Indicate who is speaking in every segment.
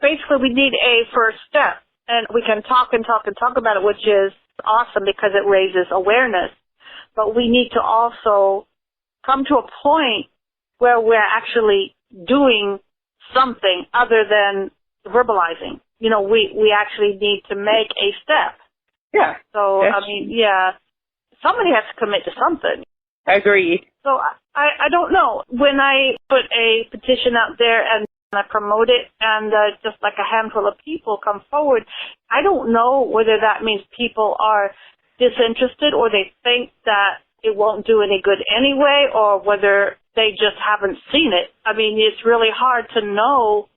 Speaker 1: Basically, we need a first step, and we can talk and talk and talk about it, which is awesome because it raises awareness. But we need to also come to a point where we're actually doing something other than verbalizing. You know, we actually need to make a step.
Speaker 2: Yeah.
Speaker 1: So, I mean, yeah, somebody has to commit to something.
Speaker 2: Agreed.
Speaker 1: So I don't know. When I put a petition out there and I promote it and just like a handful of people come forward, I don't know whether that means people are disinterested or they think that it won't do any good anyway, or whether they just haven't seen it. I mean, it's really hard to know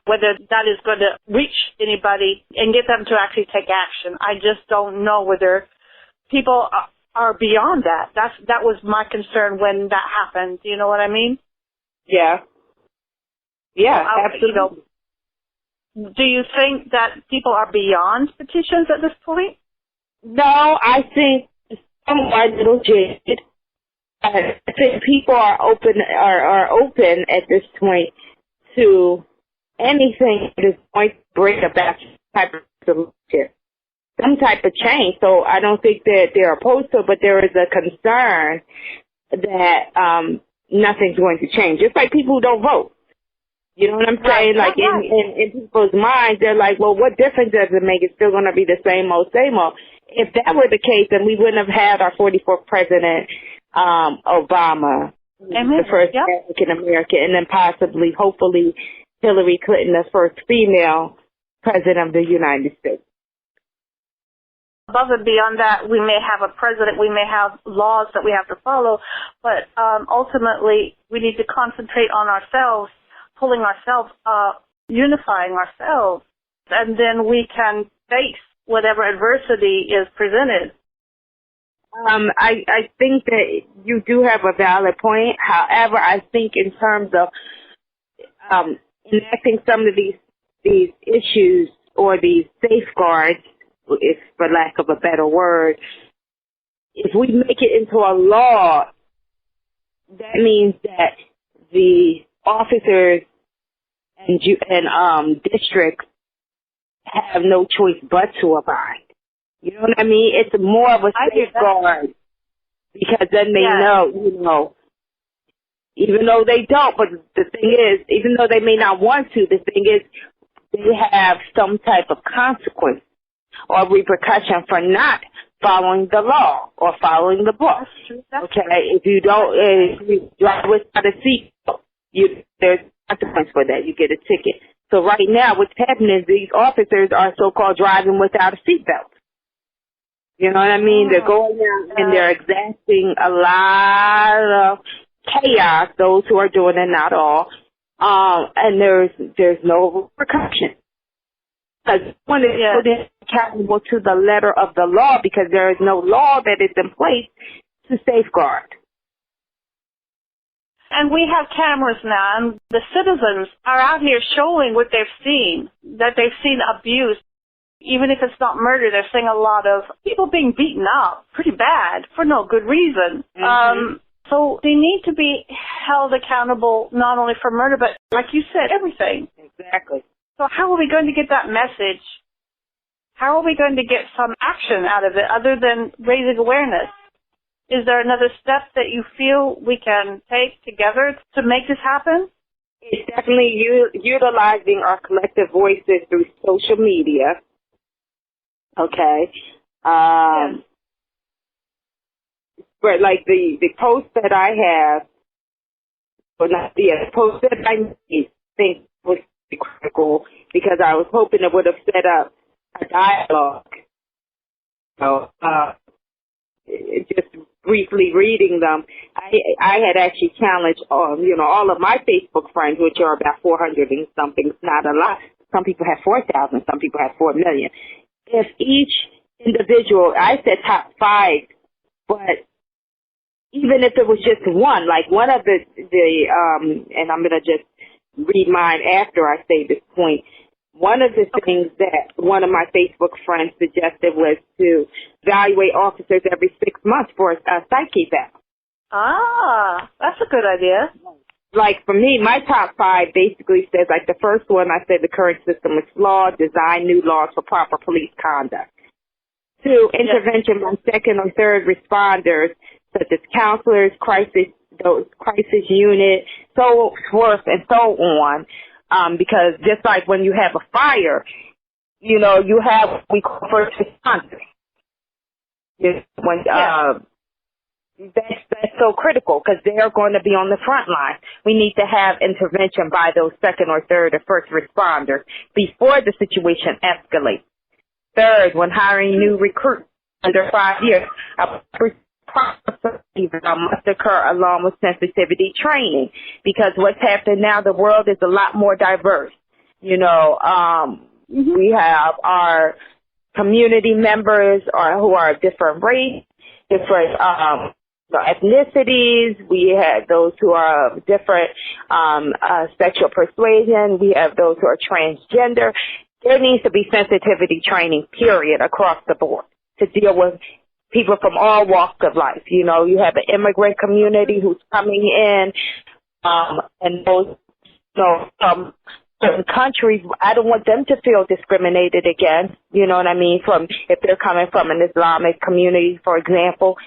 Speaker 1: whether that is going to reach anybody and get them to actually take action. I just don't know whether people are beyond that. That was my concern when that happened. Do you know what I mean?
Speaker 2: Yeah. Yeah, absolutely.
Speaker 1: You know, do you think that people are beyond petitions at this point?
Speaker 2: No, I think some are a little jaded. I think people are open at this point to anything that is going to bring about some type of solution, some type of change. So I don't think that they're opposed to it, but there is a concern that nothing's going to change. Just like people who don't vote. You know what I'm saying?
Speaker 1: Right,
Speaker 2: like in people's minds, they're like, well, what difference does it make? It's still going to be the same old, same old. If that were the case, then we wouldn't have had our 44th president, Obama, the first African American, and then possibly, hopefully, Hillary Clinton, the first female president of the United States.
Speaker 1: Above and beyond that, we may have a president, we may have laws that we have to follow, but ultimately, we need to concentrate on ourselves, pulling ourselves up, unifying ourselves, and then we can face whatever adversity is presented.
Speaker 2: I think that you do have a valid point. However, I think in terms of enacting some of these issues or these safeguards, if for lack of a better word, if we make it into a law, that means that the officers and districts have no choice but to abide. You know what I mean? It's more of a safeguard because then they know, you know, even though they don't, but the thing is, even though they may not want to, the thing is they have some type of consequence or repercussion for not following the law or following the book. Okay? If you don't, if you drive without a seatbelt, there's consequence for that. You get a ticket. So right now what's happening is these officers are so-called driving without a seatbelt. You know what I mean? They're going out and they're exacting a lot of chaos, those who are doing it, not all. And there's no repercussion. Because one is put accountable to the letter of the law because there is no law that is in place to safeguard.
Speaker 1: And we have cameras now, and the citizens are out here showing what they've seen, that they've seen abuse. Even if it's not murder, they're seeing a lot of people being beaten up pretty bad for no good reason.
Speaker 2: Mm-hmm.
Speaker 1: So they need to be held accountable not only for murder, but like you said, everything.
Speaker 2: Exactly.
Speaker 1: So how are we going to get that message? How are we going to get some action out of it other than raising awareness? Is there another step that you feel we can take together to make this happen?
Speaker 2: It's definitely utilizing our collective voices through social media. Okay. But like the post that I have, or not the post that I think was critical because I was hoping it would have set up a dialogue. So, just briefly reading them, I had actually challenged, all of my Facebook friends, which are about 400 and something. It's not a lot. Some people have 4,000. Some people have 4 million. If each individual, I said top 5, but even if it was just one, like one of the and I'm going to just read mine after I say this point. One of the things that one of my Facebook friends suggested was to evaluate officers every 6 months for a psyche eval.
Speaker 1: Ah, that's a good idea.
Speaker 2: like for me, my top 5 basically says, like the first one, I said the current system is flawed, design new laws for proper police conduct. 2, intervention by second or third responders, such as counselors, crisis unit, so forth and so on. Because just like when you have a fire, you know, you have what we call first responders. That's so critical because they are going to be on the front line. We need to have intervention by those second or third or first responders before the situation escalates. 3rd, when hiring new recruits under 5 years, a process must occur along with sensitivity training, because what's happening now, the world is a lot more diverse. You know, we have our community members who are different race, different ethnicities. We have those who are of different sexual persuasion. We have those who are transgender. There needs to be sensitivity training, period, across the board to deal with people from all walks of life. You know, you have the immigrant community who's coming in, and those, you know, from certain countries. I don't want them to feel discriminated against, you know what I mean, from if they're coming from an Islamic community, for example.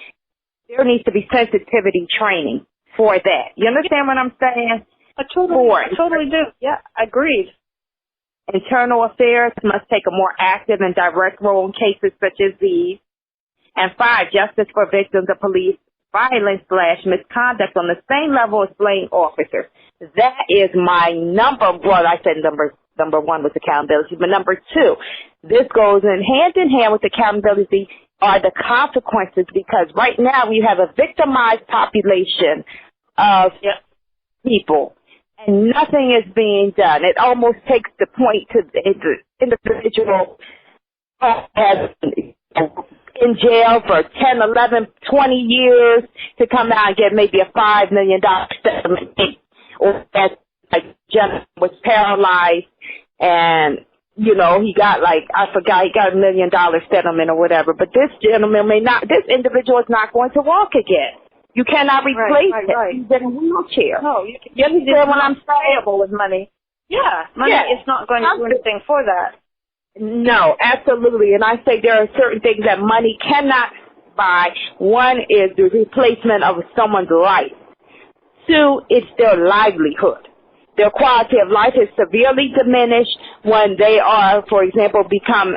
Speaker 2: There needs to be sensitivity training for that. You understand what I'm saying?
Speaker 1: I totally do. Yeah, agreed.
Speaker 2: Internal affairs must take a more active and direct role in cases such as these. And 5, justice for victims of police violence / misconduct on the same level as blamed officers. That is my number one. I said number 1 was accountability, but number 2, this goes in hand with accountability are the consequences, because right now we have a victimized population of people. And nothing is being done. It almost takes the point to the individual has in jail for 10, 11, 20 years to come out and get maybe a $5 million settlement. Or that, like, Jenna was paralyzed and, you know, he got he got $1 million settlement or whatever. But this gentleman this individual is not going to walk again. You cannot replace it.
Speaker 1: Right.
Speaker 2: He's in a wheelchair.
Speaker 1: No,
Speaker 2: you understand what I'm saying?
Speaker 1: With money. Yeah, money is not going to do anything for that.
Speaker 2: No, absolutely. And I say there are certain things that money cannot buy. 1 is the replacement of someone's life. 2, it's their livelihood. Their quality of life is severely diminished when they are, for example, become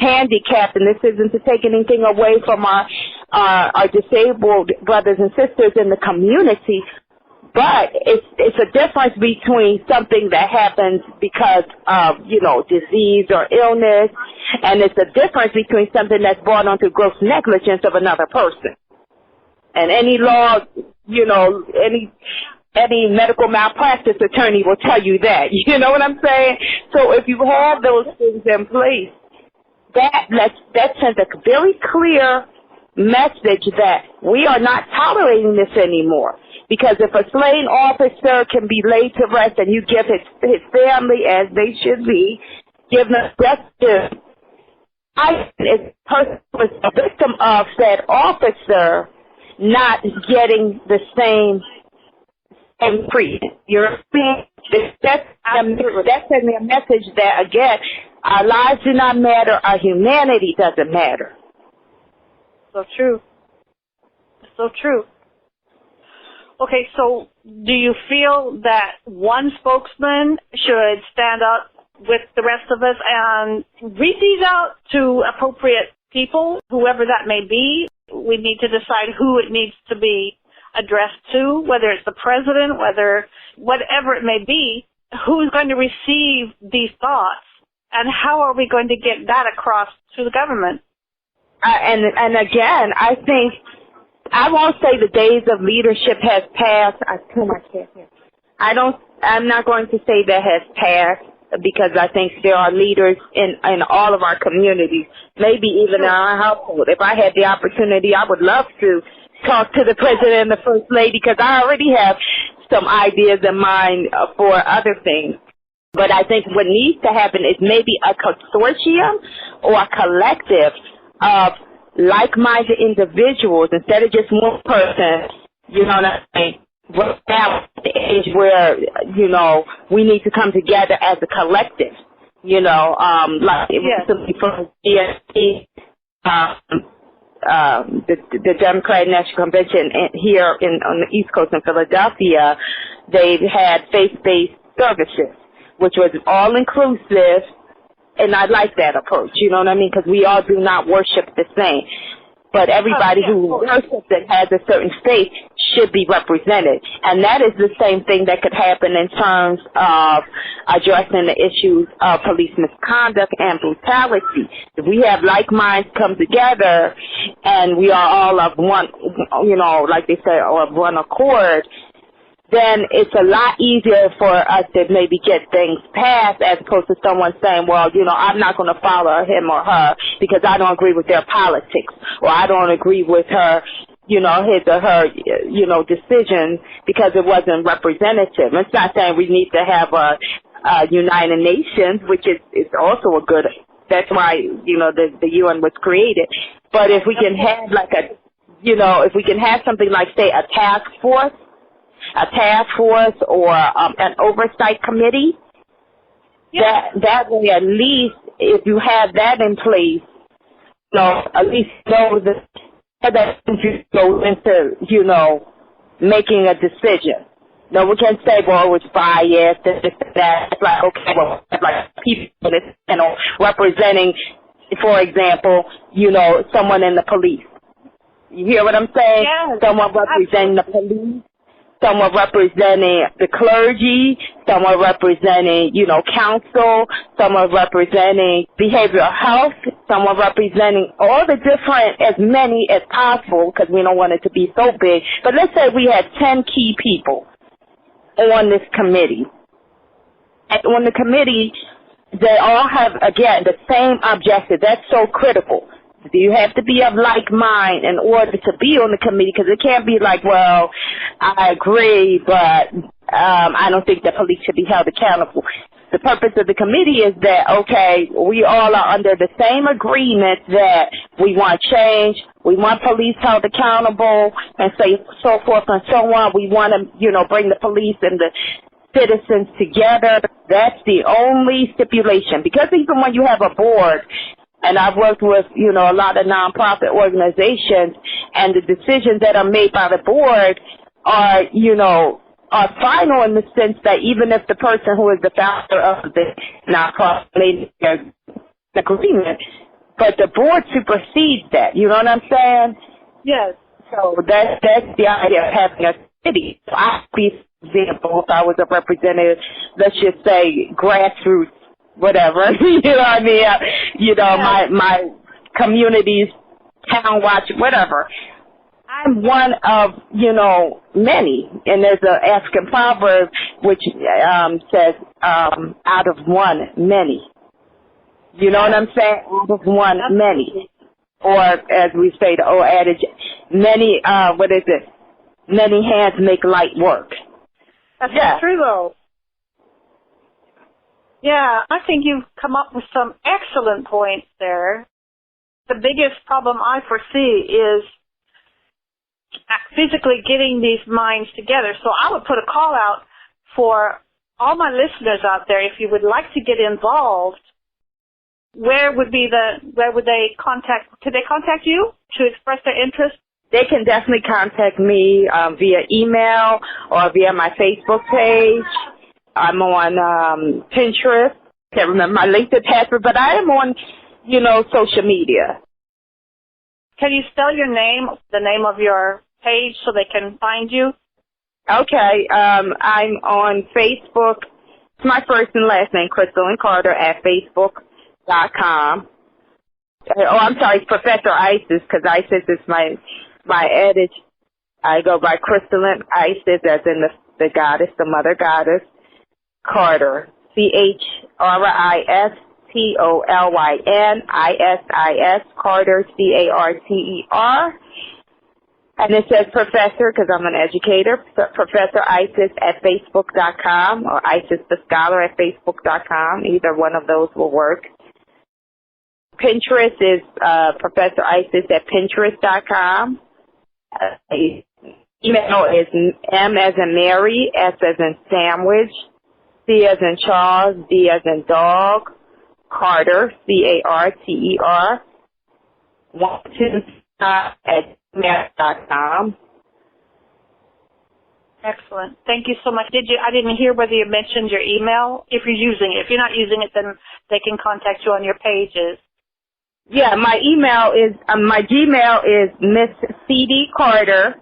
Speaker 2: handicapped. And this isn't to take anything away from our disabled brothers and sisters in the community, but it's a difference between something that happens because of, you know, disease or illness, and it's a difference between something that's brought on through gross negligence of another person. And any law, you know, any medical malpractice attorney will tell you that. You know what I'm saying? So if you have those things in place, that sends a very clear message that we are not tolerating this anymore. Because if a slain officer can be laid to rest and you give his family, as they should be, give them justice, is a person was a victim of said officer not getting the same freedom. You're seeing that's sending me a message that, again, our lives do not matter, our humanity doesn't matter.
Speaker 1: So true. So true. Okay, so do you feel that one spokesman should stand up with the rest of us and read these out to appropriate people, whoever that may be? We need to decide who it needs to be addressed to, whether it's the president, whatever it may be, who's going to receive these thoughts, and how are we going to get that across to the government?
Speaker 2: And again, I think, I won't say the days of leadership has passed. I'm not going to say that has passed, because I think there are leaders in all of our communities, maybe even in our household. If I had the opportunity, I would love to talk to the president and the first lady, because I already have some ideas in mind for other things. But I think what needs to happen is maybe a consortium or a collective of like-minded individuals, instead of just one person, you know what I mean, we're now at the age where, you know, we need to come together as a collective. You know, like it recently from DSP, the Democratic National Convention here on the East Coast in Philadelphia, they've had faith-based services, which was all-inclusive, and I like that approach, you know what I mean, because we all do not worship the same. But everybody who worships and has a certain faith should be represented. And that is the same thing that could happen in terms of addressing the issues of police misconduct and brutality. If we have like minds come together and we are all of one, you know, like they say, of one accord, then it's a lot easier for us to maybe get things passed as opposed to someone saying, well, you know, I'm not going to follow him or her because I don't agree with their politics, or I don't agree with her, you know, his or her, you know, decision because it wasn't representative. It's not saying we need to have a United Nations, which is also a good, that's why, you know, the UN was created. But if we can have like a, you know, if we can have something like, say, a task force or an oversight committee, that way at least if you have that in place, you know, at least know that you go into, you know, making a decision. No, we can say, well, it was biased, this, that. It's like, okay, well, like people, you know, representing, for example, you know, someone in the police. You hear what I'm saying?
Speaker 1: Yes,
Speaker 2: someone representing the police. Someone representing the clergy, someone representing, you know, council, someone representing behavioral health, someone representing all the different, as many as possible, because we don't want it to be so big. But let's say we had 10 key people on this committee. And on the committee, they all have, again, the same objective. That's so critical. You have to be of like mind in order to be on the committee, because it can't be like, well, I agree, but I don't think the police should be held accountable. The purpose of the committee is that, okay, we all are under the same agreement that we want change, we want police held accountable, and so forth and so on. We want to, you know, bring the police and the citizens together. That's the only stipulation, because even when you have a board, and I've worked with, you know, a lot of nonprofit organizations, and the decisions that are made by the board are, you know, are final in the sense that even if the person who is the founder of the nonprofit made an agreement, but the board supersedes that. You know what I'm saying?
Speaker 1: Yes.
Speaker 2: So that's the idea of having a city. So I could be, for example, if I was a representative, let's just say grassroots, whatever, you know what I mean? You know, my community's town watch, whatever. I'm one of, you know, many. And there's an African proverb which says, out of one, many. You know what I'm saying? Out of one, many. Or as we say, the old adage, many, what is it? Many hands make light work.
Speaker 1: That's true, though. Yeah, I think you've come up with some excellent points there. The biggest problem I foresee is physically getting these minds together. So I would put a call out for all my listeners out there. If you would like to get involved, where would they contact? Could they contact you to express their interest?
Speaker 2: They can definitely contact me via email or via my Facebook page. I'm on Pinterest. Can't remember my LinkedIn password, but I am on, you know, social media.
Speaker 1: Can you spell your name, the name of your page, so they can find you?
Speaker 2: Okay. I'm on Facebook. It's my first and last name, Crystal and Carter, at Facebook.com. Oh, I'm sorry, Professor Isis, because Isis is my adage. I go by Crystal and Isis, as in the goddess, the mother goddess. Carter, CHRISTOLYNISIS, Carter, CARTER. And it says Professor, because I'm an educator, Professor Isis at Facebook.com, or Isis the Scholar at Facebook.com. Either one of those will work. Pinterest is Professor Isis at Pinterest.com. email is M as in Mary, S as in sandwich, C as in Charles, D as in dog, Carter, CARTER, 125@gmail.com.
Speaker 1: Excellent. Thank you so much. I didn't hear whether you mentioned your email. If you're using it. If you're not using it, then they can contact you on your pages.
Speaker 2: Yeah, my email is, my Gmail is Miss C.D. Carter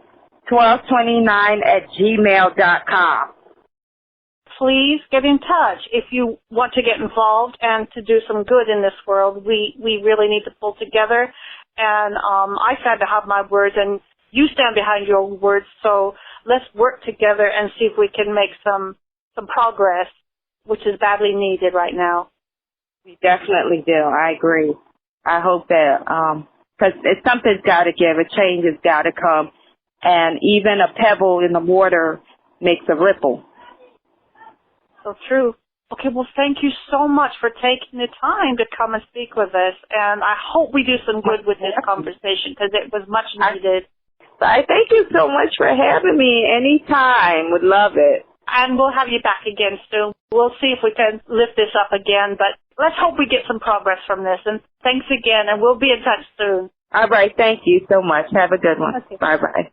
Speaker 2: 1229@gmail.com.
Speaker 1: Please get in touch if you want to get involved and to do some good in this world. We really need to pull together. And I stand behind my words, and you stand behind your words. So let's work together and see if we can make some progress, which is badly needed right now.
Speaker 2: We definitely do. I agree. I hope that, because something's got to give, a change has got to come, and even a pebble in the water makes a ripple.
Speaker 1: So true. Okay, well, thank you so much for taking the time to come and speak with us, and I hope we do some good with this conversation because it was much needed.
Speaker 2: I thank you so much for having me anytime. Would love it.
Speaker 1: And we'll have you back again soon. We'll see if we can lift this up again, but let's hope we get some progress from this. And thanks again, and we'll be in touch soon.
Speaker 2: All right. Thank you so much. Have a good one.
Speaker 1: Okay.
Speaker 2: Bye-bye.